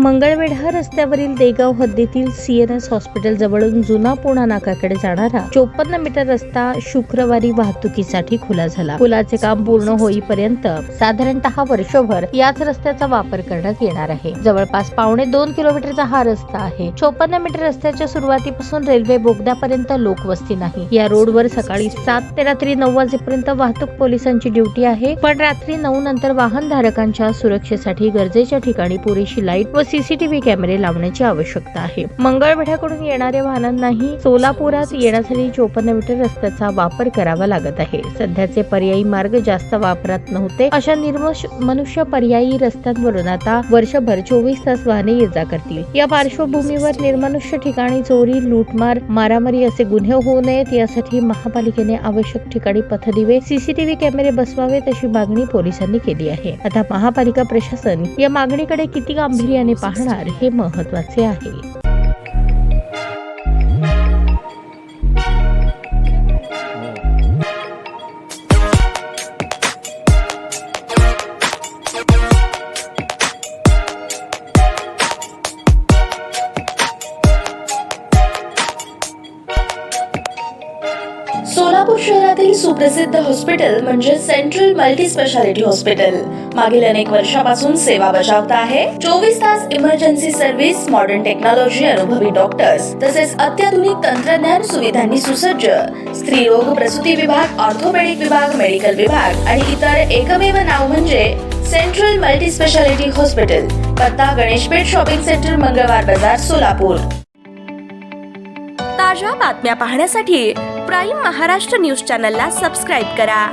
मंगळवेढा रस्त्यावरील देगाव हद्दीतील CNS hospital जवळून जुना पुणा नाकाकडे जाणारा 54 मीटर रस्ता शुक्रवारी वाहतुकीसाठी खुला झाला। पुलाचे काम पूर्ण होईपर्यंत साधारणतः वर्षभर याच रस्त्याचा वापर करण्यात येणार आहे। जवळपास 2.5 किलोमीटरचा हा रस्ता आहे। 54 मीटर रस्त्याच्या सुरुवातीपासून रेल्वे बोगद्यापर्यंत लोकवस्ती नाही। या रोडवर सकाळी 7 ते रात्री 9 वाजेपर्यंत वाहतूक पोलिसांची ड्युटी आहे, पण रात्री 9 नंतर वाहनधारकांच्या सुरक्षेसाठी गरजेच्या ठिकाणी पुरेशी लाईट व CCTV कॅमेरे लावण्याची आवश्यकता आहे। मंगळवेढ्याकडून येणाऱ्या वाहनांनाही सोलापुरात येण्यासाठी 54 मीटर रस्त्याचा वापर करावा लागत आहे। सध्याचे पर्यायी मार्ग जास्त वापरात नव्हते, अशा मनुष्य पर्यायी रस्त्यांवरून आता वर्षभर 24 तास वाहने ये-जा करतील। या पार्श्वभूमीवर निर्मनुष्य ठिकाणी चोरी, लूटमार, मारामारी असे गुन्हे होऊ नयेत यासाठी महापालिकेने आवश्यक ठिकाणी पथदिवे, CCTV कॅमेरे बसवावेत अशी मागणी पोलिसांनी केली आहे। आता महापालिका प्रशासन या मागणीकडे किती गांभीर्याने पाहणार हे महत्त्वाचे आहे। सोलापूर शहरातील सुप्रसिद्ध हॉस्पिटल म्हणजे सेंट्रल मल्टी स्पेशालिटी हॉस्पिटल मागील अनेक वर्षापासून सेवा बजावत आहे। 24 तास इमर्जन्सी सर्व्हिस, मॉडर्न टेक्नॉलॉजी, अनुभवी डॉक्टर्स तसेच अत्याधुनिक तंत्रज्ञान सुविधांनी सुसज्ज स्त्रीरोग प्रसूती विभाग, ऑर्थोपेडिक विभाग, मेडिकल विभाग आणि इतर एकमेव नाव म्हणजे सेंट्रल मल्टी स्पेशालिटी हॉस्पिटल। पत्ता गणेशपेठ शॉपिंग सेंटर, मंगळवार बाजार, सोलापूर। ताज्या बातम्या पाहण्यासाठी प्राईम महाराष्ट्र न्यूज चॅनलला सबस्क्राईब करा।